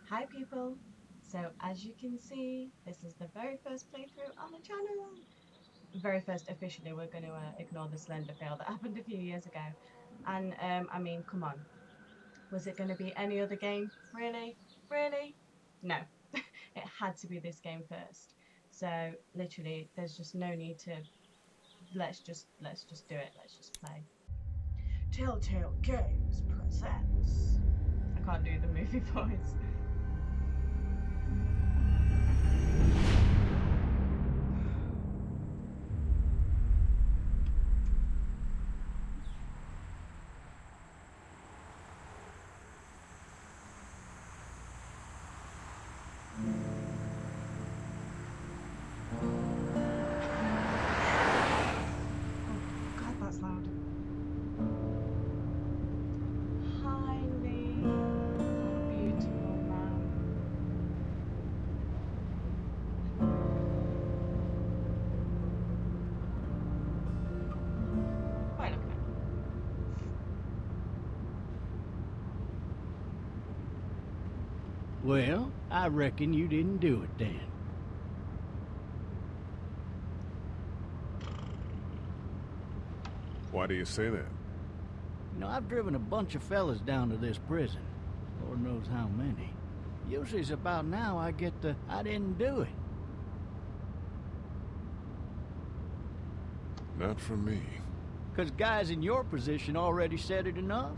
Hi people! So as you can see, this is the very first playthrough on the channel. Very first officially, we're going to ignore the Slender fail that happened a few years ago. And I mean, come on. Was it going to be any other game? Really? Really? No. It had to be this game first. So literally, there's just no need to, let's just do it. Let's just play. Telltale Games presents. I can't do the movie voice. Oh, God, that's loud. Hi, Lee. Oh, beautiful man. Quite looking at. Well, I reckon you didn't do it then. Why do you say that? You know, I've driven a bunch of fellas down to this prison. Lord knows how many. Usually it's about now I get the, I didn't do it. Not from me. 'Cause guys in your position already said it enough.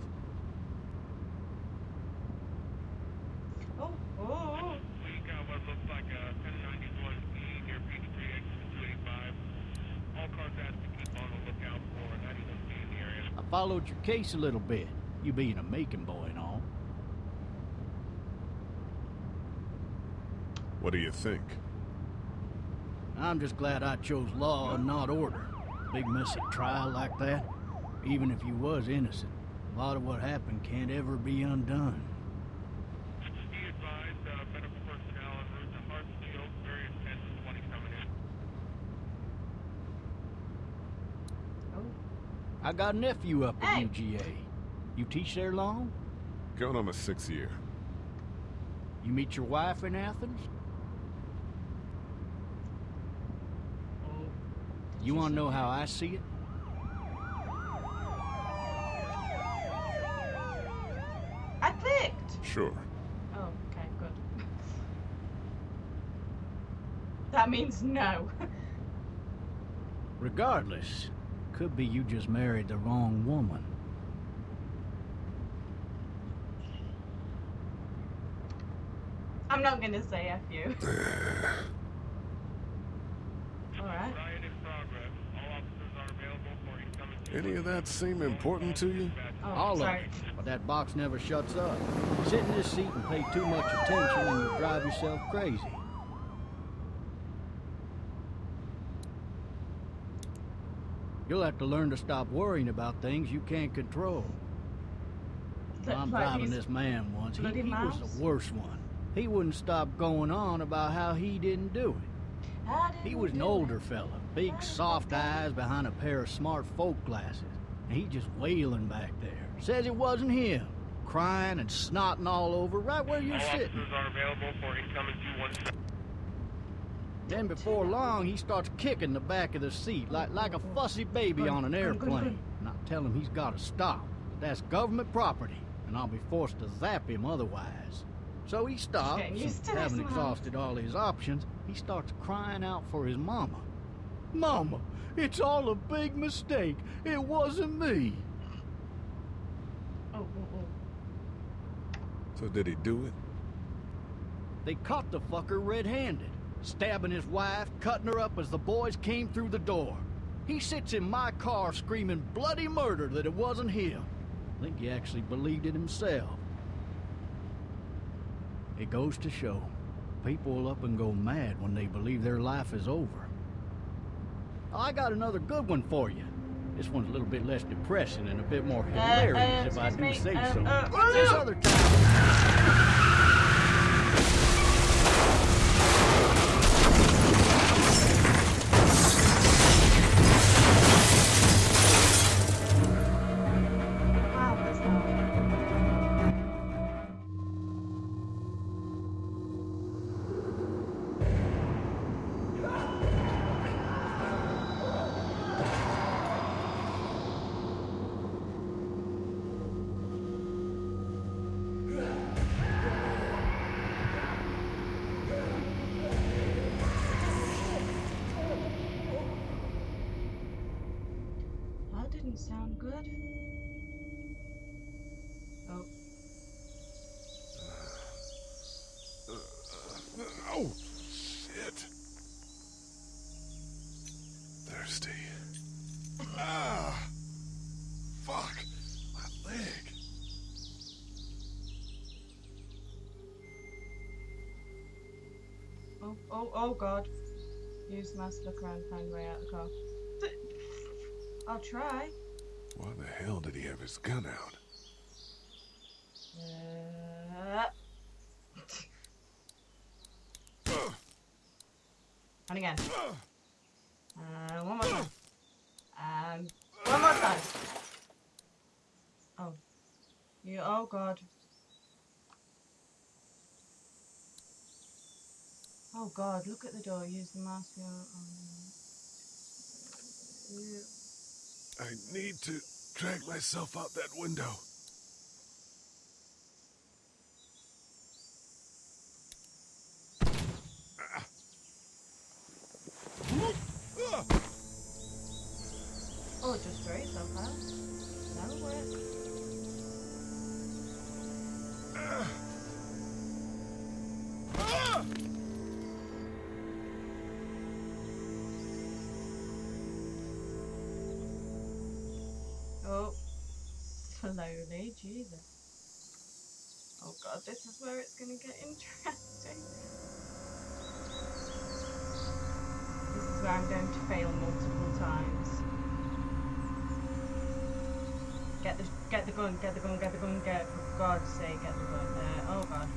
Oh, oh. We got what looks like a 1091E near Peachtree exit 285. All cars asked to keep on the lookout for 91B in the area. I followed your case a little bit, you being a Macon boy and all. What do you think? I'm just glad I chose law and not order. Big messy trial like that, even if you was innocent, a lot of what happened can't ever be undone. Be advised, medical personnel en route to Hartsfield, various 10 to 20 coming in. Oh. I got a nephew up at Hey. UGA. You teach there long? Going on my 6th year. You meet your wife in Athens? Oh. You want to know how I see it? I clicked! Sure. Oh, okay, good. That means no. Regardless, could be you just married the wrong woman. I'm not gonna say F you. Alright. Riot in progress. All officers are available for incoming. Any of that seem important to you? Oh, All sorry. of it. But that box never shuts up. Sit in this seat and pay too much attention and you'll drive yourself crazy. You'll have to learn to stop worrying about things you can't control. But I'm like driving these this man once. He bloody was mouse? the worst one. He wouldn't stop going on about how he didn't do it. I He didn't was an do older it. fella, big soft eyes behind a pair of smart folk glasses. And he just wailing back there. Says it wasn't him. Crying and snotting all over right where you're All sitting. officers are available for incoming 217. Then before long, he starts kicking the back of the seat like a fussy baby on an airplane. And I tell him he's got to stop. That's government property, and I'll be forced to zap him otherwise. So he stops, getting used to and this, having man. exhausted all his options, he starts crying out for his mama. Mama, it's all a big mistake. It wasn't me. Oh, oh, oh. So did he do it? They caught the fucker red-handed, stabbing his wife, cutting her up as the boys came through the door. He sits in my car screaming bloody murder that it wasn't him. I think he actually believed it himself. It goes to show, people will up and go mad when they believe their life is over. I got another good one for you. This one's a little bit less depressing and a bit more hilarious if I do excuse me. say so. oh. This other time... Wow, that's loud. doesn't sound good. Oh, Oh, shit. Thirsty. Ah! Fuck! My leg. oh God. Use mask, look around, find a way out of the car. I'll try. Why the hell did he have his gun out? And again. One more time. One more time. Oh. Oh God. Oh God, look at the door. Use the mask. I need to drag myself out that window. Oh, just throw yourself out. That'll work. Oh, slowly, Jesus. Oh God, this is where it's gonna get interesting. This is where I'm going to fail multiple times. Get the gun, for God's sake, get the gun. Oh God.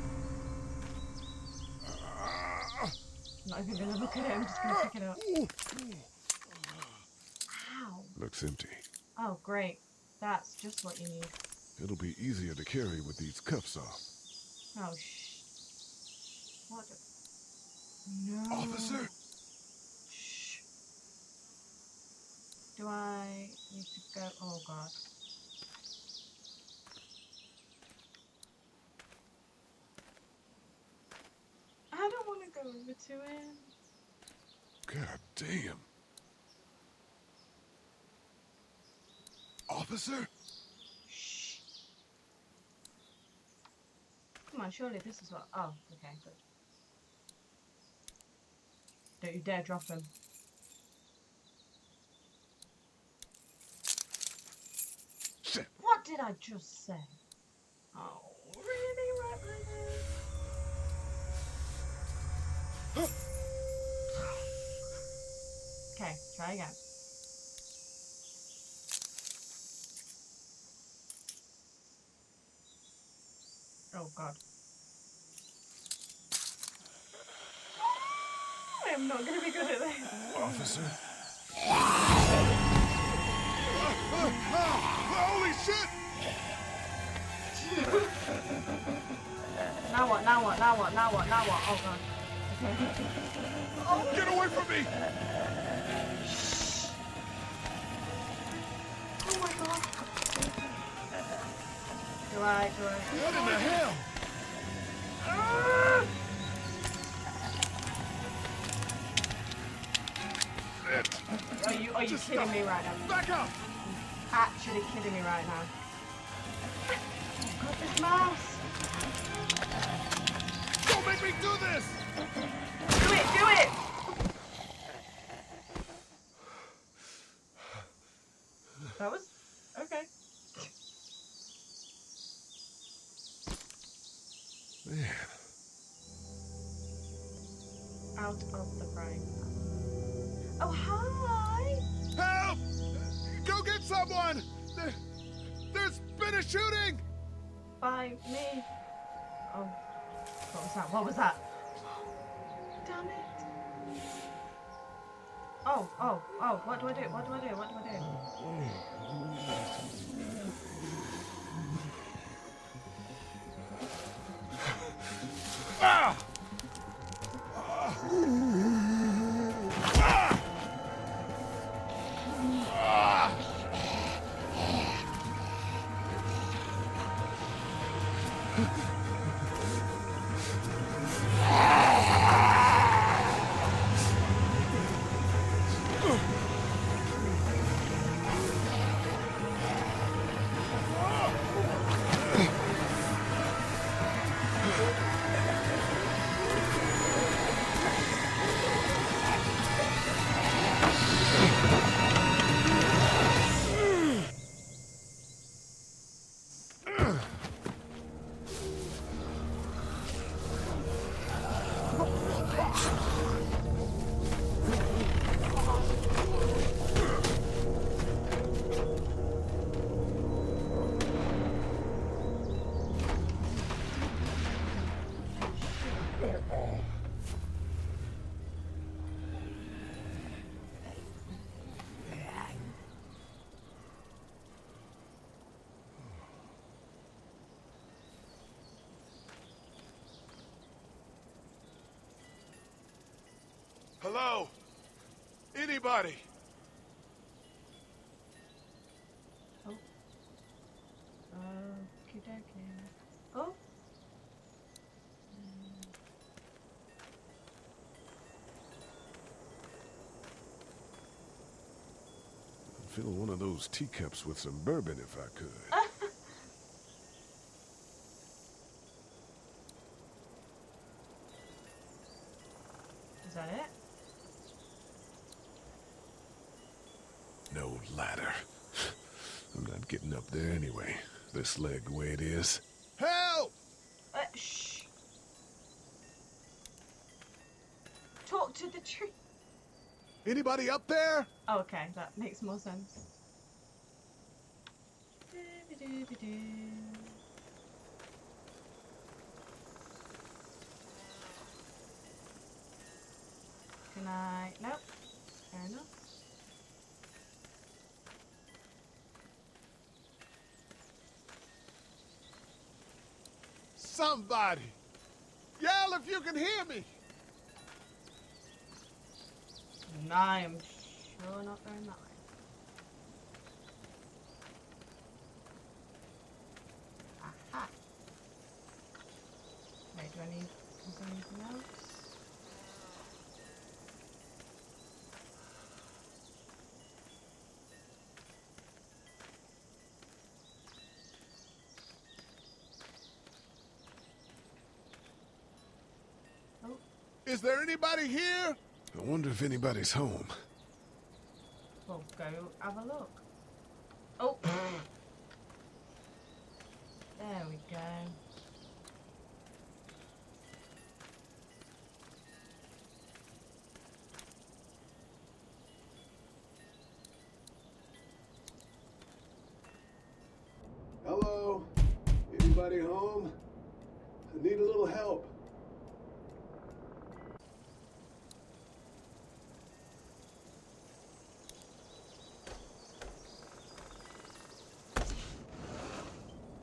I'm not even gonna look at it, I'm just gonna pick it up. Ow. Looks empty. Oh great. That's just what you need. It'll be easier to carry with these cuffs off. Oh what no. Officer? Shh. Do I need to go? Oh God. I don't want to go over to him. God damn. Officer? Shh. Come on, surely this is what. Oh, okay, good. Don't you dare drop him. Shit. What did I just say? Oh, really? Right, okay, try again. Oh God. I am not going to be good at this. Officer? Holy shit! Now what? Oh God. Okay. Get away from me! Oh my God. Do I? What in the hell? Are you kidding me right now? Back up! Actually kidding me right now. Oh God, this mouse. Don't make me do this! Do it! That was okay. Man. Out of the frying pan. Oh, hi! Help! Go get someone! There's been a shooting! By me. Oh, what was that? Damn it. Oh, what do I do? Ah! Hello? Anybody? Oh. Okie dokie. Oh. I'd fill one of those teacups with some bourbon if I could. Is that it? No ladder. I'm not getting up there anyway. This leg the way it is. Help! Shh. Talk to the tree. Anybody up there? Oh, okay, that makes more sense. Doo-ba-doo-ba-doo. Can I? Nope. Fair enough. Somebody! Yell if you can hear me! And I am sure not going that way. Aha. Wait, do I need anything else? Is there anybody here? I wonder if anybody's home. Well, go have a look. Oh! There we go. Hello? Anybody home? I need a little help.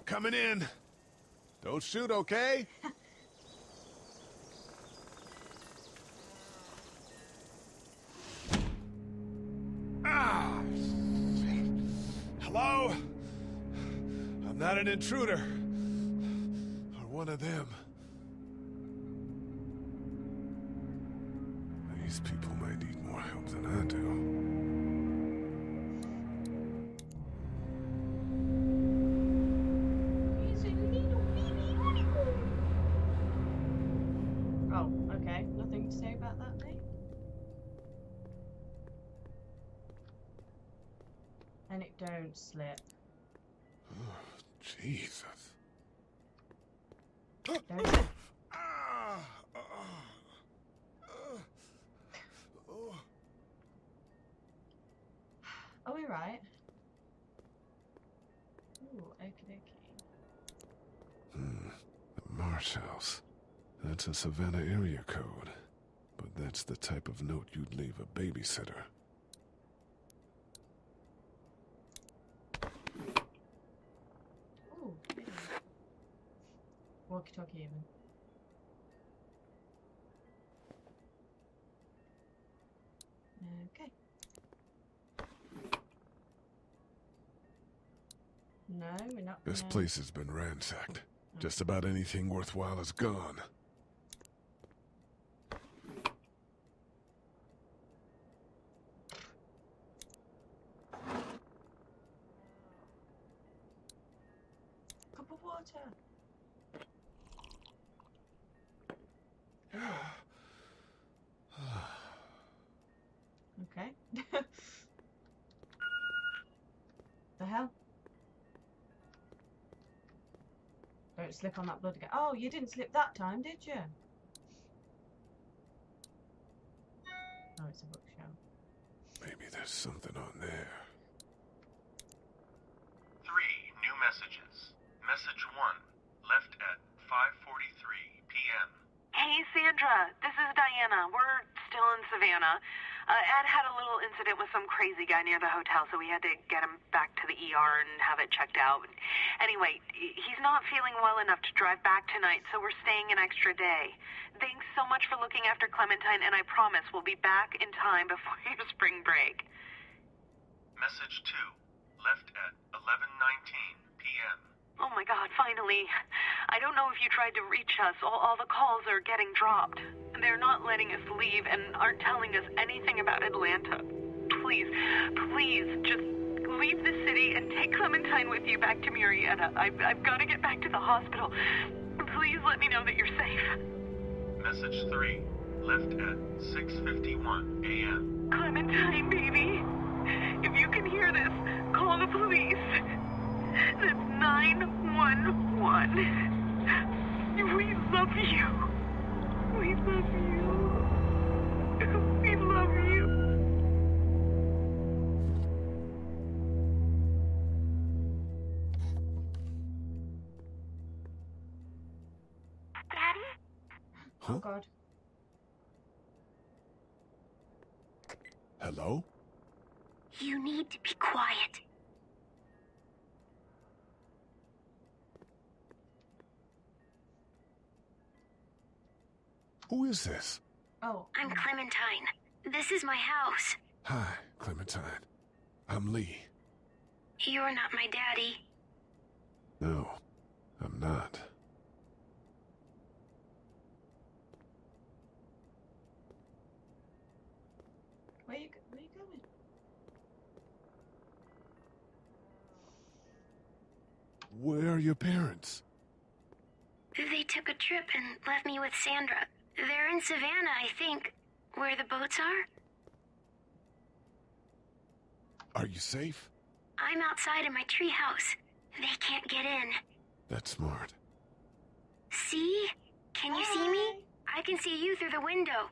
Coming in. Don't shoot, okay? Ah! Hello? I'm not an intruder. Or one of them. These people might need more help than I do. Oh, okay. Nothing to say about that, mate? And it don't slip. Jesus. Don't slip. Are we right? Ooh, okie dokie. The Marsh House. That's a Savannah area code. But that's the type of note you'd leave a babysitter. Ooh, hey. Walkie-talkie even. Okay. No, we're not. This gonna- place has been ransacked. Just about anything worthwhile is gone. Cup of water. Okay. The hell? Don't slip on that blood again. Oh, you didn't slip that time, did you? Oh, it's a bookshelf. Maybe there's something on there. 3 new messages. Message 1, left at 5:43 p.m. Hey, Sandra. This is Diana. We're still in Savannah. Ed had a little incident with some crazy guy near the hotel, so we had to get him back to the ER and have it checked out. Anyway, he's not feeling well enough to drive back tonight, so we're staying an extra day. Thanks so much for looking after Clementine, and I promise we'll be back in time before your spring break. Message 2, left at 11:19 p.m. Oh my God, finally. I don't know if you tried to reach us. All the calls are getting dropped. They're not letting us leave and aren't telling us anything about Atlanta. Please, please, just leave the city and take Clementine with you back to Murrieta. I've got to get back to the hospital. Please let me know that you're safe. Message 3, left at 6:51 a.m. Clementine, baby. If you can hear this, call the police. That's 911. We love you. We love you. We love you. Daddy? Huh? Oh God. Hello? You need to be quiet. Who is this? Oh. I'm Clementine. This is my house. Hi, Clementine. I'm Lee. You're not my daddy. No, I'm not. Where you going? Where are your parents? They took a trip and left me with Sandra. They're in Savannah, I think. Where the boats are? Are you safe? I'm outside in my treehouse. They can't get in. That's smart. See? Can you see me? I can see you through the window.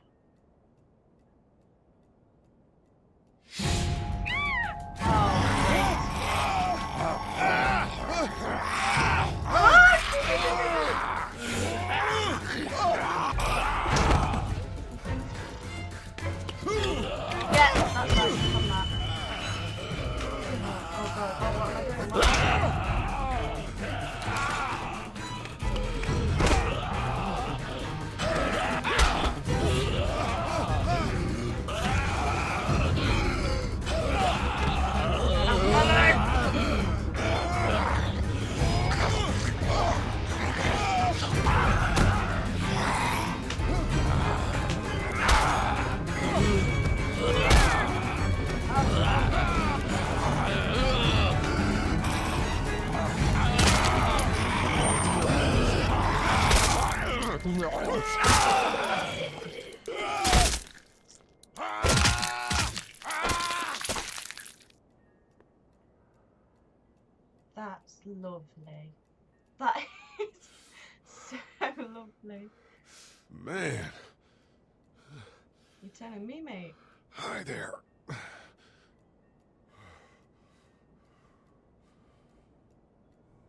Yeah, that's right. Come back. Oh God. Oh, what am I doing? What am I doing? That's lovely. That is so lovely. Man, You're telling me, mate. hi there.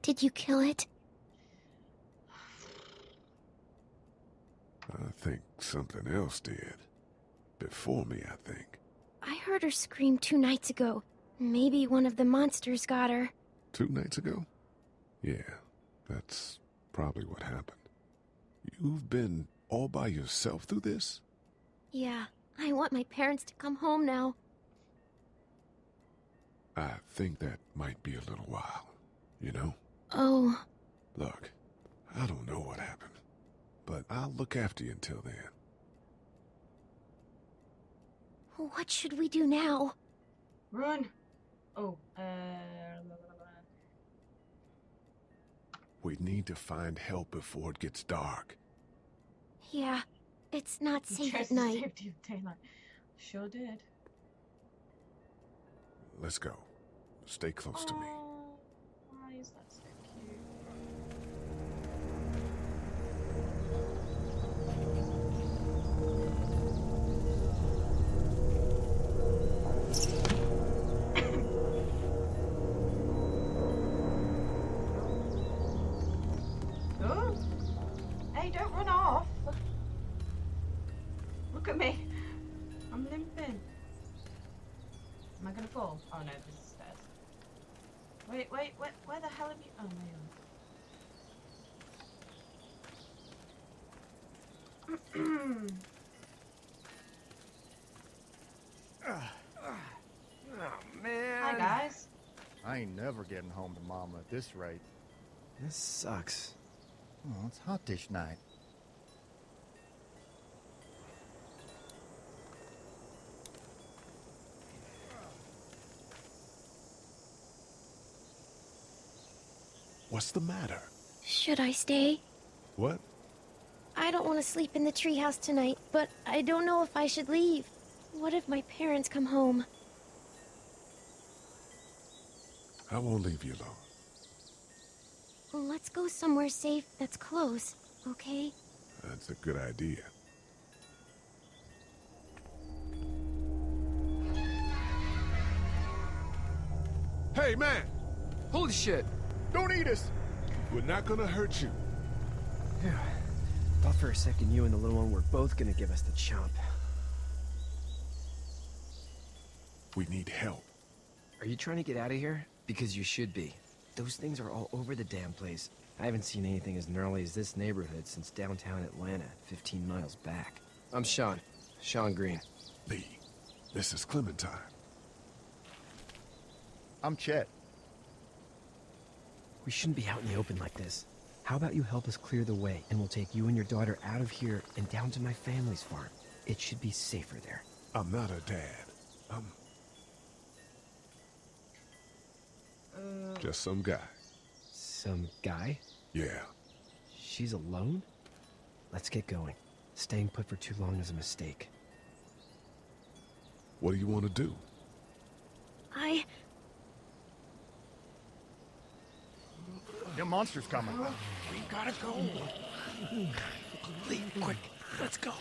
Did you kill it? I think something else did. Before me, I think. I heard her scream 2 nights ago. Maybe one of the monsters got her. 2 nights ago? Yeah, that's probably what happened. You've been all by yourself through this? Yeah, I want my parents to come home now. I think that might be a little while, you know? Oh. Look, I don't know what happened, but I'll look after you until then. What should we do now? Run. Oh, We need to find help before it gets dark. Yeah, it's not safe Dress at the night. safety of daylight. Sure did. Let's go. Stay close to me. Oh, why is that so cute? at me. I'm limping. Am I gonna fall? Oh no, this is stairs. Wait, where the hell have you? Oh no. Oh, man. Hi guys. I ain't never getting home to Mama at this rate. This sucks. Oh, it's hot this night. What's the matter? Should I stay? What? I don't want to sleep in the treehouse tonight, but I don't know if I should leave. What if my parents come home? I won't leave you alone. Let's go somewhere safe that's close, okay? That's a good idea. Hey, man! Holy shit! Don't eat us! We're not gonna hurt you. Yeah. Thought for a second you and the little one were both gonna give us the chomp. We need help. Are you trying to get out of here? Because you should be. Those things are all over the damn place. I haven't seen anything as gnarly as this neighborhood since downtown Atlanta, 15 miles back. I'm Sean. Sean Green. Lee, this is Clementine. I'm Chet. We shouldn't be out in the open like this. How about you help us clear the way, and we'll take you and your daughter out of here and down to my family's farm. It should be safer there. I'm not a dad. I'm just some guy. Some guy? Yeah. She's alone? Let's get going. Staying put for too long is a mistake. What do you want to do? The monster's coming. We gotta go. Lee, quick, let's go.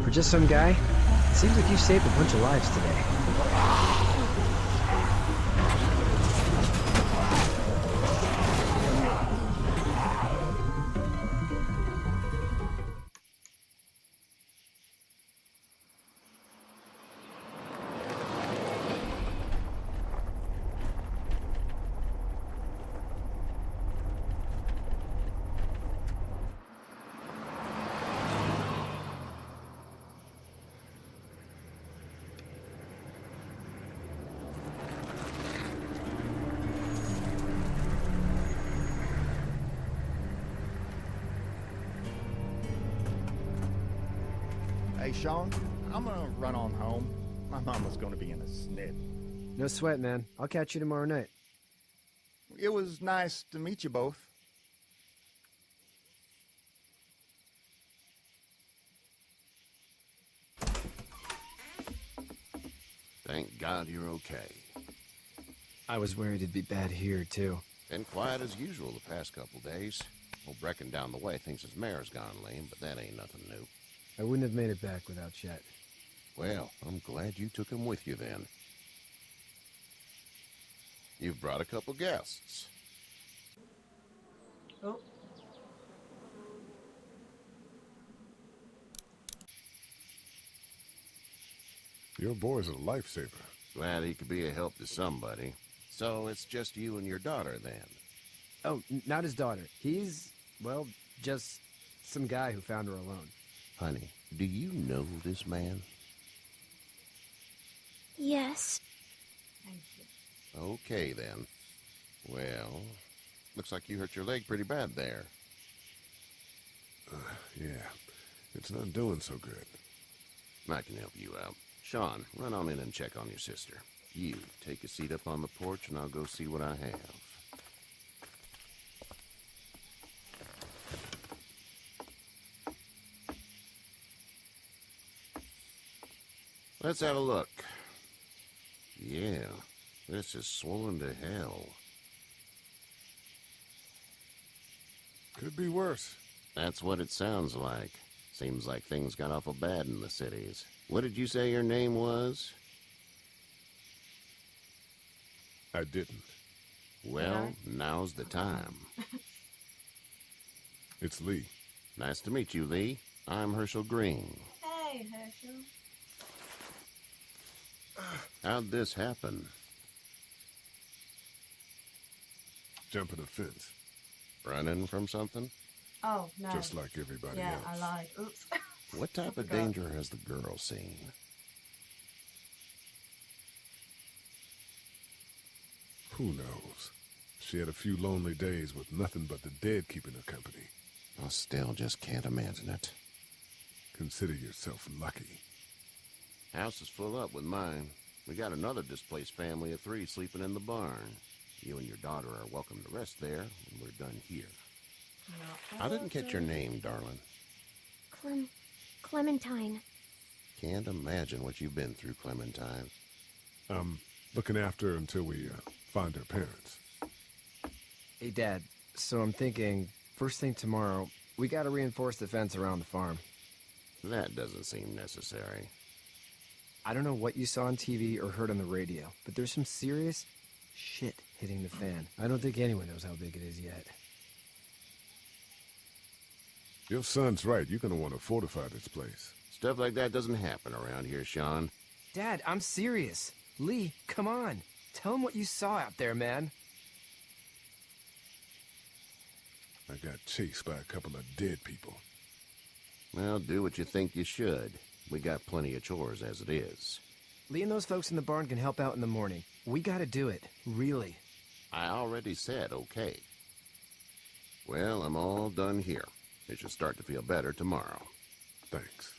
For just some guy, it seems like you saved a bunch of lives today. Hey, Sean, I'm gonna run on home. My mama's gonna be in a snit. No sweat, man. I'll catch you tomorrow night. It was nice to meet you both. Thank God you're okay. I was worried it'd be bad here, too. Been quiet as usual the past couple days. Old Brecken down the way thinks his mare's gone lame, but that ain't nothing new. I wouldn't have made it back without Chet. Well, I'm glad you took him with you then. You've brought a couple guests. Oh. Your boy's a lifesaver. Glad he could be a help to somebody. So it's just you and your daughter then? Oh, not his daughter. He's, well, just some guy who found her alone. Honey, do you know this man? Yes. Thank you. Okay, then. Well, looks like you hurt your leg pretty bad there. Yeah, it's not doing so good. I can help you out. Sean, run on in and check on your sister. You, take a seat up on the porch and I'll go see what I have. Let's have a look. Yeah, this is swollen to hell. Could be worse. That's what it sounds like. Seems like things got awful bad in the cities. What did you say your name was? I didn't. Well, now's the time. It's Lee. Nice to meet you, Lee. I'm Herschel Green. Hey, Herschel. How'd this happen? Jumping a fence. Running from something? Oh, no. Just like everybody yeah, else. I lied. Oops. What type of danger has the girl seen? Who knows? She had a few lonely days with nothing but the dead keeping her company. I still just can't imagine it. Consider yourself lucky. House is full up with mine. We got another displaced family of 3 sleeping in the barn. You and your daughter are welcome to rest there when we're done here. I didn't catch your name, darling. Clementine. Can't imagine what you've been through, Clementine. I'm looking after her until we find her parents. Hey, Dad. So I'm thinking, first thing tomorrow, we gotta reinforce the fence around the farm. That doesn't seem necessary. I don't know what you saw on TV or heard on the radio, but there's some serious shit hitting the fan. I don't think anyone knows how big it is yet. Your son's right. You're gonna want to fortify this place. Stuff like that doesn't happen around here, Sean. Dad, I'm serious. Lee, come on. Tell him what you saw out there, man. I got chased by a couple of dead people. Well, do what you think you should. We got plenty of chores as it is. Lee and those folks in the barn can help out in the morning. We gotta do it. Really. I already said okay. Well, I'm all done here. It should start to feel better tomorrow. Thanks.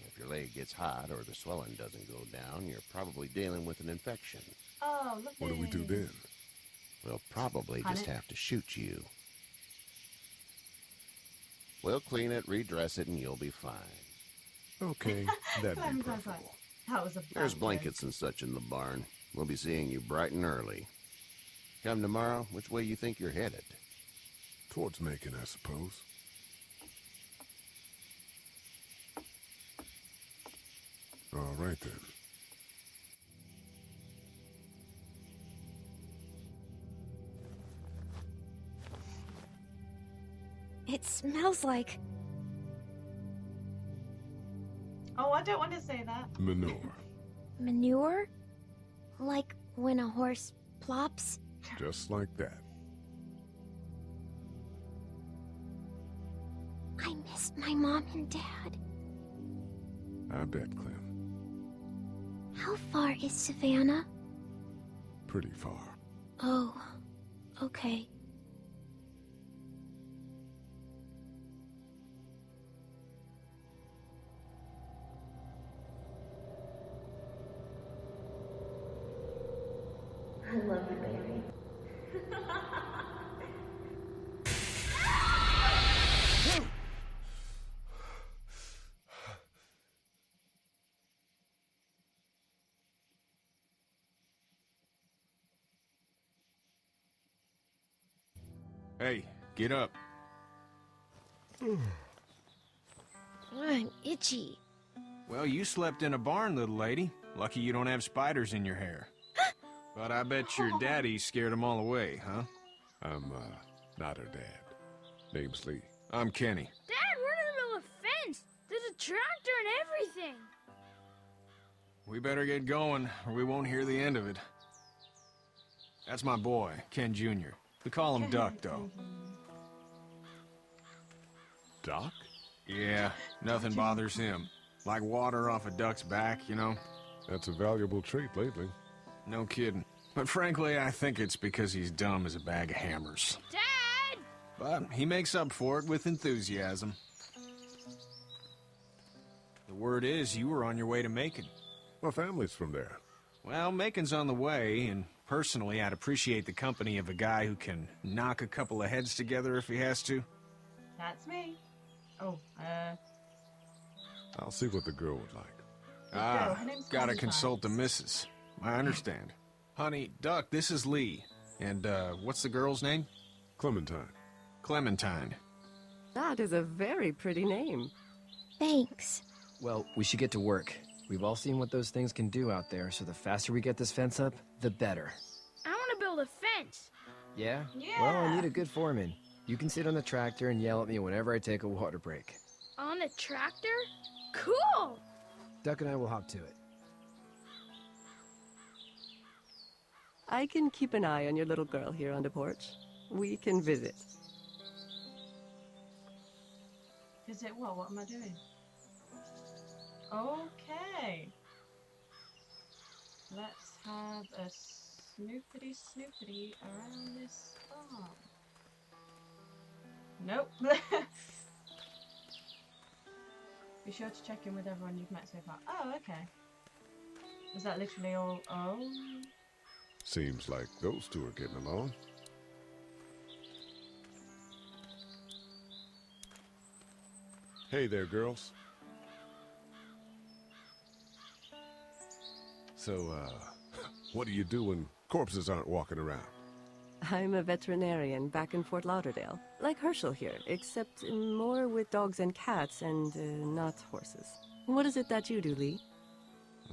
If your leg gets hot or the swelling doesn't go down, you're probably dealing with an infection. Oh, lovely. What do we do then? We'll probably Cut just it. have to shoot you. We'll clean it, redress it, and you'll be fine. Okay, that'd be Clementine's preferable. like, that was a There's bad blankets and such in the barn. We'll be seeing you bright and early. Come tomorrow, which way you think you're headed? Towards Macon, I suppose. All right, then. It smells like... Oh, I don't want to say that. Manure. manure? Like when a horse plops? Just like that. I miss my mom and dad. I bet, Clem. How far is Savannah? Pretty far. Oh, okay. I love you, baby. Hey, get up. I'm itchy. Well, you slept in a barn, little lady. Lucky you don't have spiders in your hair. But I bet your daddy scared them all away, huh? I'm, not her dad. Name's Lee. I'm Kenny. Dad, we're in the middle of a fence. There's a tractor and everything. We better get going, or we won't hear the end of it. That's my boy, Ken Jr. We call him Duck, though. Doc? Yeah, nothing bothers him. Like water off a duck's back, you know? That's a valuable trait lately. No kidding. But frankly, I think it's because he's dumb as a bag of hammers. Dad! But he makes up for it with enthusiasm. The word is you were on your way to Macon. My family's from there. Well, Macon's on the way, and personally, I'd appreciate the company of a guy who can knock a couple of heads together if he has to. That's me. Oh, I'll see what the girl would like. Ah, her name's gotta Clementine. consult the missus. I understand. Honey, Duck, this is Lee. And, what's the girl's name? Clementine. Clementine. That is a very pretty name. Thanks. Well, we should get to work. We've all seen what those things can do out there, so the faster we get this fence up, the better. I want to build a fence. Yeah? Yeah. Well, I need a good foreman. You can sit on the tractor and yell at me whenever I take a water break. On the tractor? Cool! Duck and I will hop to it. I can keep an eye on your little girl here on the porch. We can visit. Is it what? What am I doing? Okay. Let's have a snoopity around this farm. Nope. Be sure to check in with everyone you've met so far. Oh, okay. Was that literally all? Oh. Seems like those two are getting along. Hey there, girls. So, what do you do when corpses aren't walking around? I'm a veterinarian back in Fort Lauderdale. Like Herschel here, except more with dogs and cats and not horses. What is it that you do, Lee?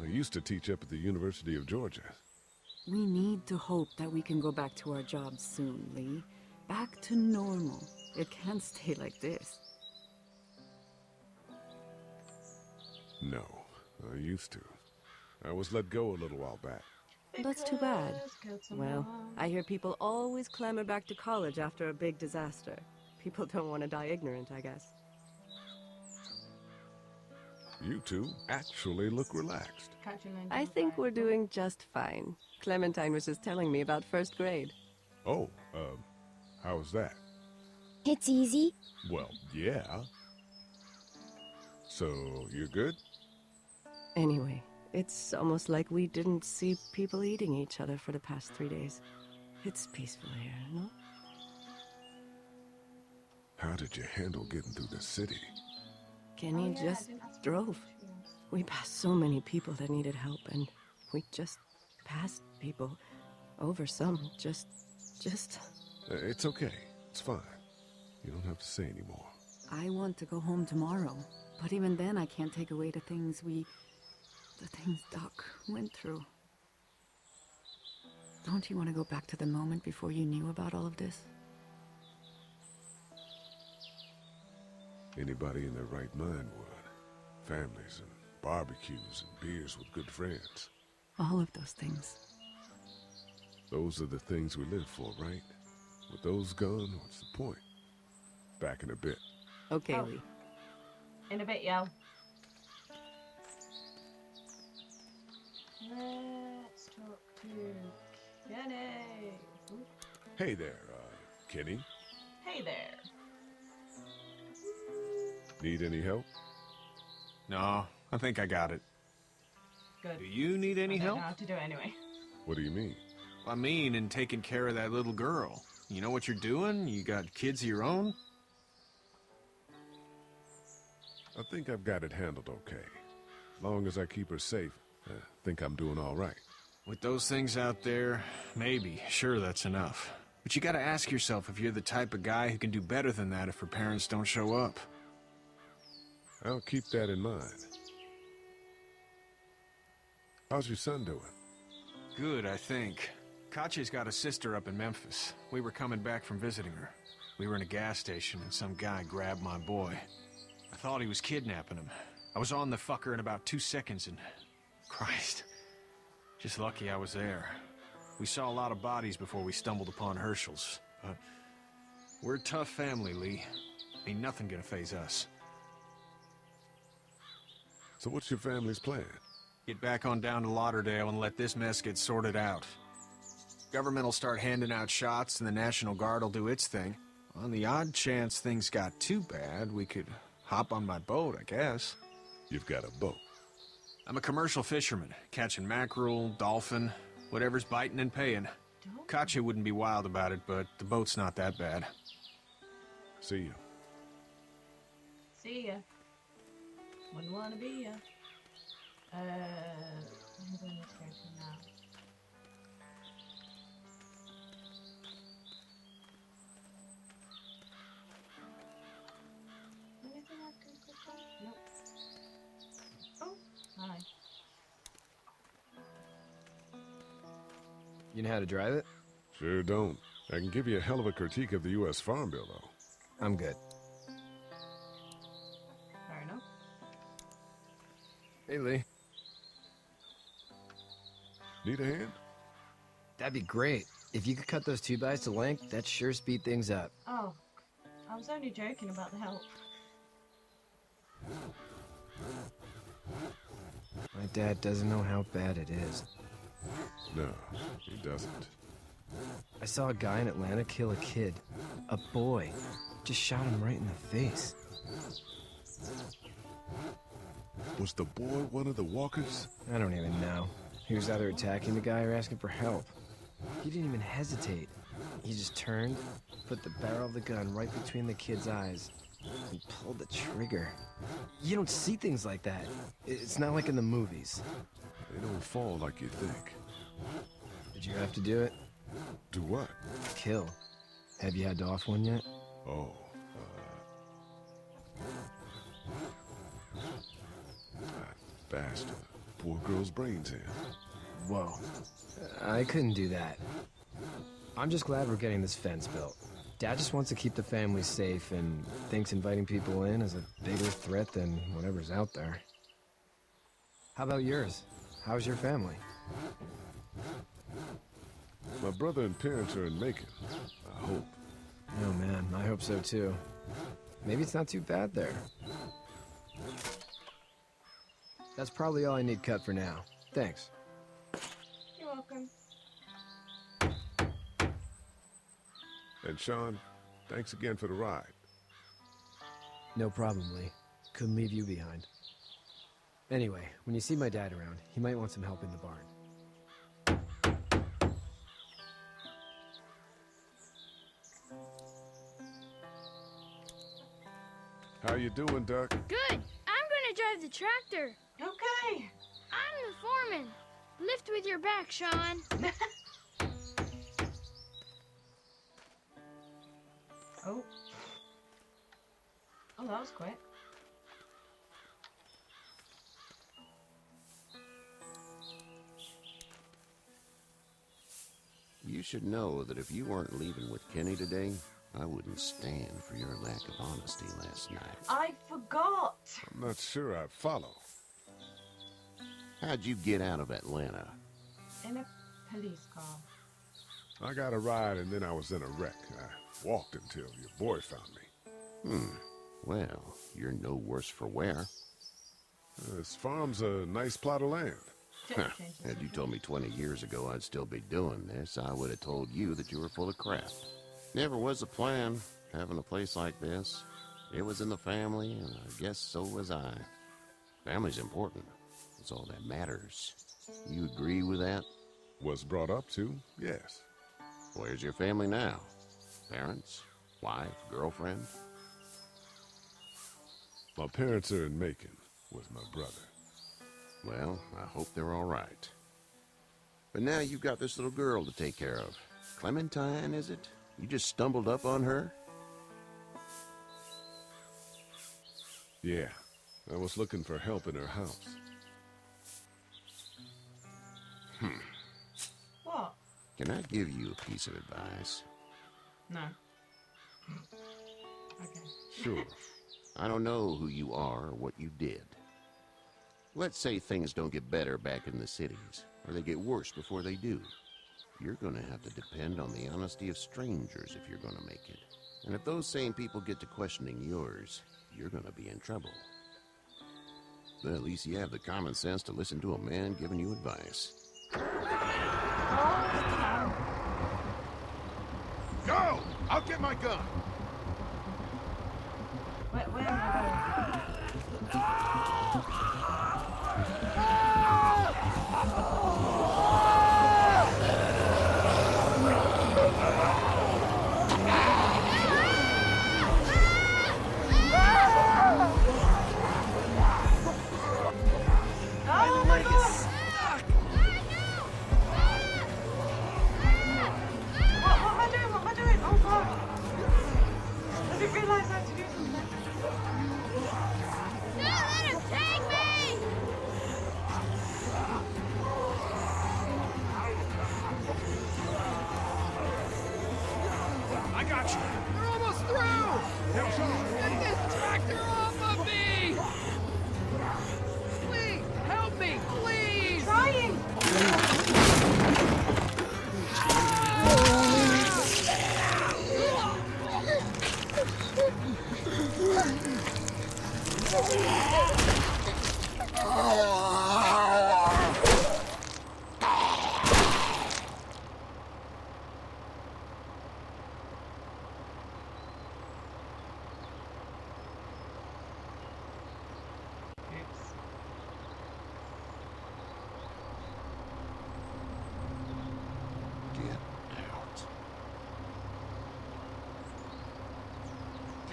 I used to teach up at the University of Georgia. We need to hope that we can go back to our jobs soon, Lee. Back to normal. It can't stay like this. No, I used to. I was let go a little while back. That's too bad. Well, I hear people always clamor back to college after a big disaster. People don't want to die ignorant, I guess. You two actually look relaxed. I think we're doing just fine. Clementine was just telling me about first grade. Oh, how's that? It's easy. Well, yeah. So, you're good? Anyway, it's almost like we didn't see people eating each other for the past 3 days. It's peaceful here, no? How did you handle getting through the city? Kenny just drove. We passed so many people that needed help, and we just passed people. Over some, just... It's okay. It's fine. You don't have to say anymore. I want to go home tomorrow, but even then I can't take away the things Doc went through. Don't you want to go back to the moment before you knew about all of this? Anybody in their right mind would. Families and barbecues and beers with good friends. All of those things. Those are the things we live for, right? With those gone, what's the point? Back in a bit. Okay, Lee. In a bit, yo. Let's talk to Kenny. Ooh. Hey there, Kenny. Hey there. Need any help? No, I think I got it. Good. Do you need any I don't help? know how to do it anyway. What do you mean? I mean, in taking care of that little girl. You know what you're doing? You got kids of your own? I think I've got it handled okay. As long as I keep her safe, I think I'm doing all right. With those things out there, maybe. Sure, that's enough. But you gotta ask yourself if you're the type of guy who can do better than that if her parents don't show up. I'll keep that in mind. How's your son doing? Good, I think. Katya's got a sister up in Memphis. We were coming back from visiting her. We were in a gas station and some guy grabbed my boy. I thought he was kidnapping him. I was on the fucker in about 2 seconds and... Christ. Just lucky I was there. We saw a lot of bodies before we stumbled upon Herschel's. But we're a tough family, Lee. Ain't nothing gonna faze us. So what's your family's plan? Get back on down to Lauderdale and let this mess get sorted out. Government will start handing out shots and the National Guard will do its thing. On the odd chance things got too bad, we could hop on my boat, I guess. You've got a boat? I'm a commercial fisherman, catching mackerel, dolphin, whatever's biting and paying. Katya wouldn't be wild about it, but the boat's not that bad. See you. See ya. Wouldn't want to be ya. Who do I need to go to now? Anything I can click on? Nope. Oh, hi. You know how to drive it? Sure don't. I can give you a hell of a critique of the U.S. Farm Bill, though. I'm good. Fair enough. Hey, Lee. Need a hand? That'd be great. If you could cut those 2x to length, that'd sure speed things up. Oh, I was only joking about the help. My dad doesn't know how bad it is. No, he doesn't. I saw a guy in Atlanta kill a kid. A boy. Just shot him right in the face. Was the boy one of the walkers? I don't even know. He was either attacking the guy or asking for help. He didn't even hesitate. He just turned, put the barrel of the gun right between the kid's eyes, and pulled the trigger. You don't see things like that. It's not like in the movies. They don't fall like you think. Did you have to do it? Do what? Kill. Have you had to off one yet? Oh, that bastard. Poor girl's brains in. Whoa. I couldn't do that. I'm just glad we're getting this fence built. Dad just wants to keep the family safe and thinks inviting people in is a bigger threat than whatever's out there. How about yours? How's your family? My brother and parents are in Macon. I hope. Oh man, I hope so too. Maybe it's not too bad there. That's probably all I need cut for now. Thanks. You're welcome. And Sean, thanks again for the ride. No problem, Lee. Couldn't leave you behind. Anyway, when you see my dad around, he might want some help in the barn. How you doing, Duck? Good. I'm gonna drive the tractor. Okay. I'm the foreman. Lift with your back, Sean. Oh. Oh, that was quick. You should know that if you weren't leaving with Kenny today, I wouldn't stand for your lack of honesty last night. I forgot. I'm not sure I follow. How'd you get out of Atlanta? In a police car. I got a ride and then I was in a wreck. I walked until your boy found me. Well, you're no worse for wear. This farm's a nice plot of land. Had you told me 20 years ago I'd still be doing this, I would have told you that you were full of crap. Never was a plan, having a place like this. It was in the family, and I guess so was I. Family's important. It's all that matters. You agree with that? Was brought up to, yes. Where's your family now? Parents? Wife? Girlfriend? My parents are in Macon with my brother. Well, I hope they're all right. But now you've got this little girl to take care of. Clementine, is it? You just stumbled up on her? Yeah, I was looking for help in her house. What? Can I give you a piece of advice? No. Okay. Sure. I don't know who you are or what you did. Let's say things don't get better back in the cities, or they get worse before they do. You're gonna have to depend on the honesty of strangers if you're gonna make it. And if those same people get to questioning yours, you're gonna be in trouble. But at least you have the common sense to listen to a man giving you advice. Go! I'll get my gun! Where am I going?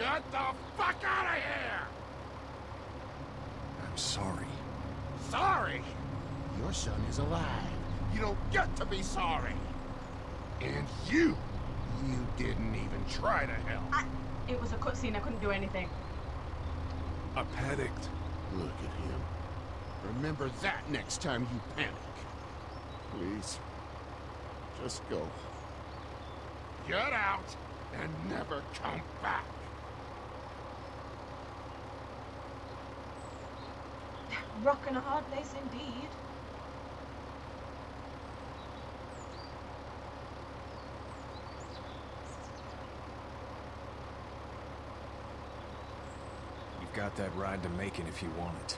Get the fuck out of here! I'm sorry. Sorry? Your son is alive. You don't get to be sorry. And you didn't even try to help. It was a cutscene, I couldn't do anything. I panicked. Look at him. Remember that next time you panic. Please. Just go. Get out and never come back. Rock and a hard place indeed. You've got that ride to Macon if you want it.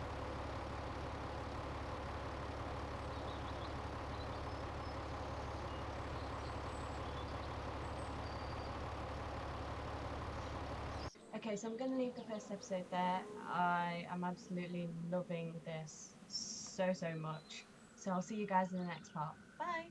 Okay, so I'm going to leave the first episode there. I am absolutely loving this so much. So I'll see you guys in the next part. Bye!